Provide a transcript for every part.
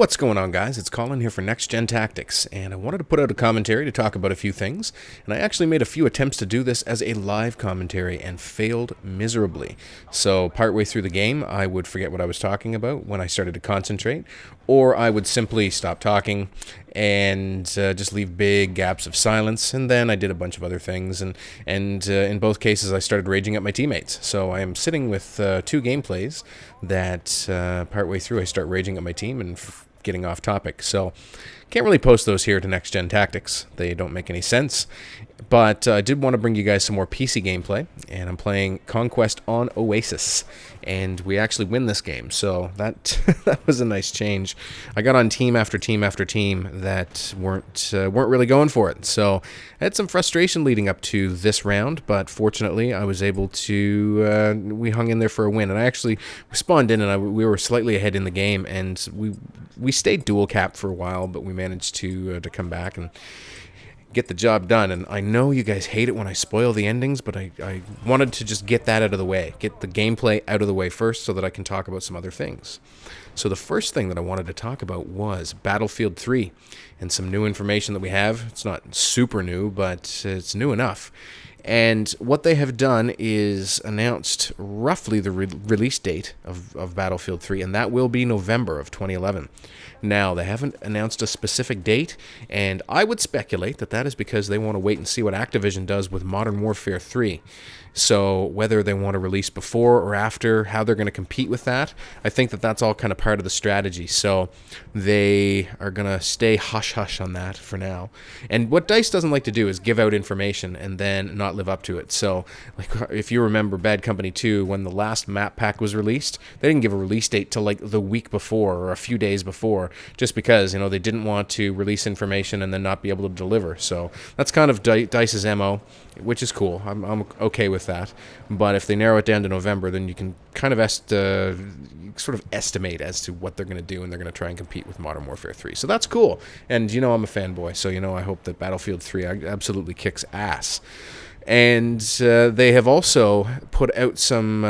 What's going on, guys? It's Colin here for NextGenTactics, and I wanted to put out a commentary to talk about a few things, and I actually made a few attempts to do this as a live commentary and failed miserably. So partway through the game, I would forget what I was talking about when I started to concentrate, or I would simply stop talking and just leave big gaps of silence, and then I did a bunch of other things, and in both cases I started raging at my teammates. So I am sitting with two gameplays that partway through I start raging at my team and getting off topic. So can't really post those here to NextGenTactics. They don't make any sense. But I did want to bring you guys some more PC gameplay, and I'm playing Conquest on Oasis, and we actually win this game, so that that was a nice change. I got on team after team after team that weren't really going for it, so I had some frustration leading up to this round, but fortunately I was able to, we hung in there for a win, and I actually spawned in, and we were slightly ahead in the game, and we stayed dual cap for a while, but we managed to come back and get the job done. And I know you guys hate it when I spoil the endings, but I wanted to just get that out of the way, get the gameplay out of the way first so that I can talk about some other things. So the first thing that I wanted to talk about was Battlefield 3 and some new information that we have. It's not super new, but it's new enough. And what they have done is announced roughly the release date of Battlefield 3, and that will be November of 2011. Now, they haven't announced a specific date, and I would speculate that that is because they want to wait and see what Activision does with Modern Warfare 3. So whether they want to release before or after, how they're going to compete with that, I think that that's all kind of part of the strategy. So they are going to stay hush-hush on that for now. And what DICE doesn't like to do is give out information and then not live up to it. So like if you remember Bad Company 2, when the last map pack was released, they didn't give a release date till like the week before or a few days before, just because, you know, they didn't want to release information and then not be able to deliver. So that's kind of DICE's MO, which is cool. I'm okay with that. But if they narrow it down to November, then you can kind of sort of estimate as to what they're going to do, and they're going to try and compete with Modern Warfare 3. So that's cool. And you know I'm a fanboy, so you know I hope that Battlefield 3 absolutely kicks ass. And they have also put out some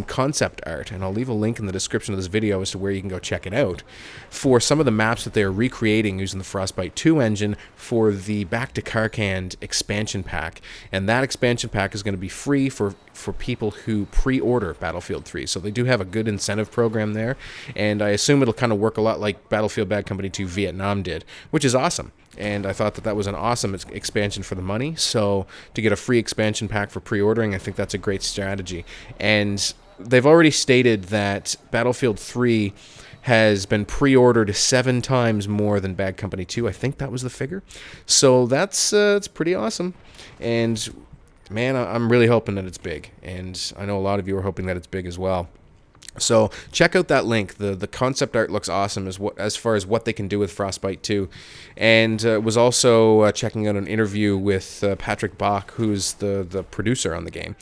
concept art, and I'll leave a link in the description of this video as to where you can go check it out, for some of the maps that they are recreating using the Frostbite 2 engine for the Back to Karkand expansion pack. And that expansion pack is going to be free for people who pre-order Battlefield 3. So they do have a good incentive program there, and I assume it'll kind of work a lot like Battlefield Bad Company 2 Vietnam did, which is awesome. And I thought that that was an awesome expansion for the money. So to get a free expansion pack for pre-ordering, I think that's a great strategy. And they've already stated that Battlefield 3 has been pre-ordered 7 times more than Bad Company 2. I think that was the figure. So that's it's pretty awesome. And man, I'm really hoping that it's big. And I know a lot of you are hoping that it's big as well. So check out that link. The concept art looks awesome as far as what they can do with Frostbite 2. And was also checking out an interview with Patrick Bach, who's the producer on the game.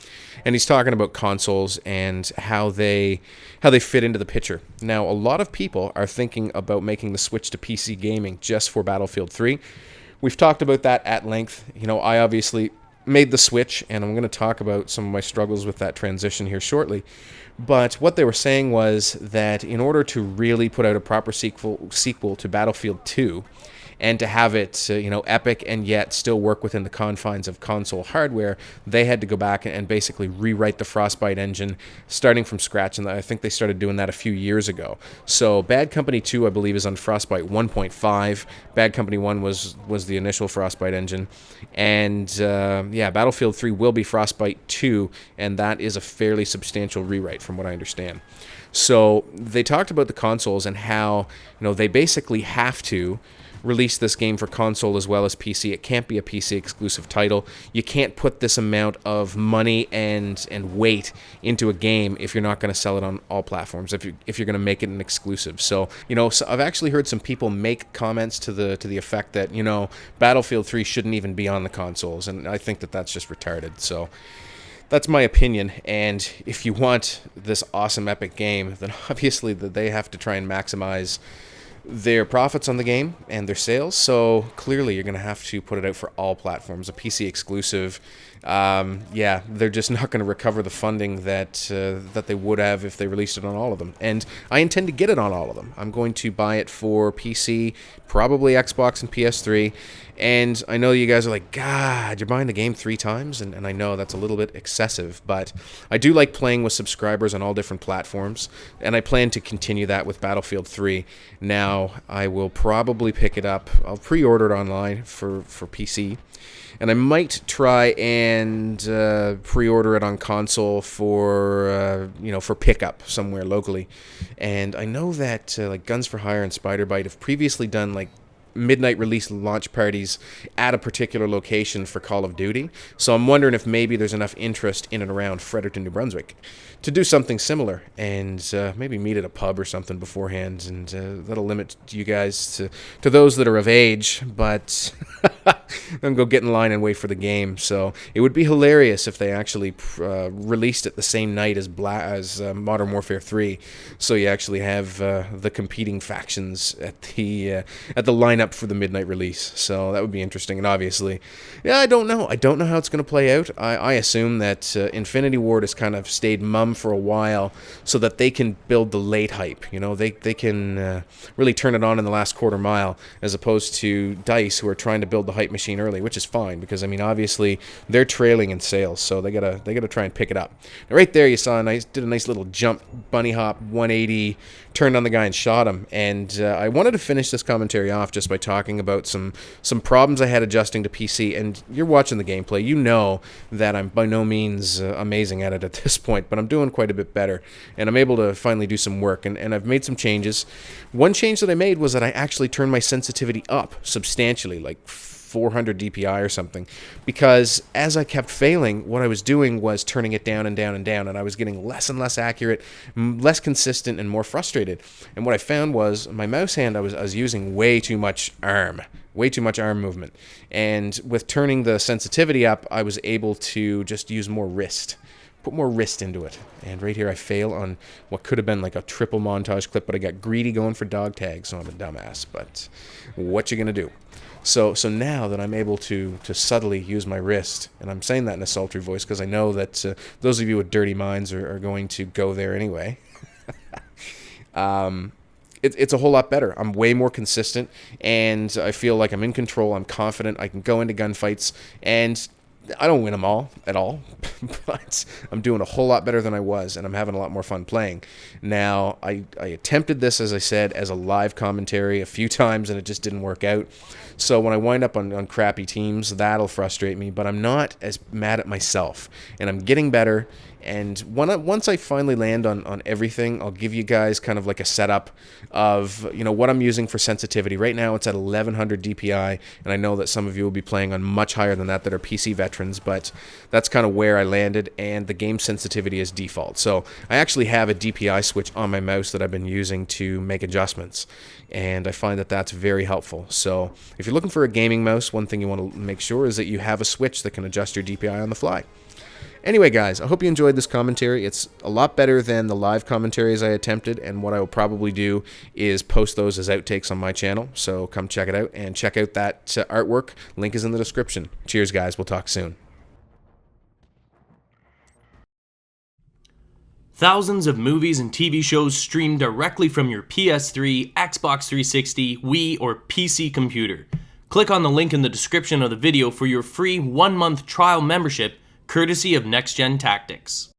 And he's talking about consoles and how they fit into the picture. Now, a lot of people are thinking about making the switch to PC gaming just for Battlefield 3. We've talked about that at length. You know, I obviously made the switch, and I'm going to talk about some of my struggles with that transition here shortly. But what they were saying was that in order to really put out a proper sequel to Battlefield 2, and to have it, epic and yet still work within the confines of console hardware, they had to go back and basically rewrite the Frostbite engine starting from scratch, and I think they started doing that a few years ago. So Bad Company 2, I believe, is on Frostbite 1.5. Bad Company 1 was the initial Frostbite engine. And Battlefield 3 will be Frostbite 2, and that is a fairly substantial rewrite from what I understand. So they talked about the consoles and how, they basically have to release this game for console as well as PC. It can't be a PC exclusive title. You can't put this amount of money and weight into a game if you're not going to sell it on all platforms, if you're going to make it an exclusive. So, so I've actually heard some people make comments to the effect that, Battlefield 3 shouldn't even be on the consoles, and I think that that's just retarded. So that's my opinion, and if you want this awesome epic game, then obviously they have to try and maximize their profits on the game and their sales, so clearly you're going to have to put it out for all platforms. A PC exclusive yeah, they're just not going to recover the funding that that they would have if they released it on all of them. And I intend to get it on all of them. I'm going to buy it for PC, probably Xbox and PS3. And I know you guys are like, God, you're buying the game 3 times? And I know that's a little bit excessive, but I do like playing with subscribers on all different platforms, and I plan to continue that with Battlefield 3. Now, I will probably pick it up. I'll pre-order it online for PC, and I might try and pre-order it on console for for pickup somewhere locally. And I know that like Guns for Hire and Spider Bite have previously done like midnight release launch parties at a particular location for Call of Duty. So I'm wondering if maybe there's enough interest in and around Fredericton, New Brunswick to do something similar, and maybe meet at a pub or something beforehand, and that'll limit you guys to those that are of age, but then go get in line and wait for the game. So it would be hilarious if they actually released it the same night as Modern Warfare 3, so you actually have the competing factions at the lineup for the midnight release. So that would be interesting. And obviously, yeah, I don't know how it's going to play out. I assume that Infinity Ward has kind of stayed mum for a while so that they can build the late hype. You know, they can really turn it on in the last quarter mile, as opposed to DICE, who are trying to build the hype machine early, which is fine, because I mean, obviously they're trailing in sales, so they gotta try and pick it up. Now, right there you saw did a nice little jump, bunny hop, 180, turned on the guy and shot him. And I wanted to finish this commentary off just by talking about some problems I had adjusting to PC. And you're watching the gameplay, you know that I'm by no means amazing at it at this point, but I'm doing quite a bit better, and I'm able to finally do some work, and I've made some changes. One change that I made was that I actually turned my sensitivity up substantially, like 400 DPI or something, because as I kept failing, what I was doing was turning it down and down and down, and I was getting less and less accurate, less consistent, and more frustrated. And what I found was my mouse hand, I was using way too much arm movement, and with turning the sensitivity up, I was able to just use more wrist. Put more wrist into it. And right here I fail on what could have been like a triple montage clip, but I got greedy going for dog tags, so I'm a dumbass. But what you gonna do? So now that I'm able to subtly use my wrist, and I'm saying that in a sultry voice because I know that those of you with dirty minds are going to go there anyway. It's a whole lot better. I'm way more consistent, and I feel like I'm in control. I'm confident. I can go into gunfights, and I don't win them all at all, but I'm doing a whole lot better than I was, and I'm having a lot more fun playing. Now, I attempted this, as I said, as a live commentary a few times, and it just didn't work out. So when I wind up on crappy teams, that'll frustrate me, but I'm not as mad at myself, and I'm getting better. And once I finally land on everything, I'll give you guys kind of like a setup of what I'm using for sensitivity. Right now it's at 1100 DPI, and I know that some of you will be playing on much higher than that are PC veterans, but that's kind of where I landed, and the game sensitivity is default. So I actually have a DPI switch on my mouse that I've been using to make adjustments, and I find that that's very helpful. So if you're looking for a gaming mouse, one thing you want to make sure is that you have a switch that can adjust your DPI on the fly. Anyway, guys, I hope you enjoyed this commentary. It's a lot better than the live commentaries I attempted, and what I will probably do is post those as outtakes on my channel, so come check it out, and check out that artwork. Link is in the description. Cheers, guys. We'll talk soon. Thousands of movies and TV shows stream directly from your PS3, Xbox 360, Wii, or PC computer. Click on the link in the description of the video for your free 1-month trial membership, courtesy of NextGenTactics.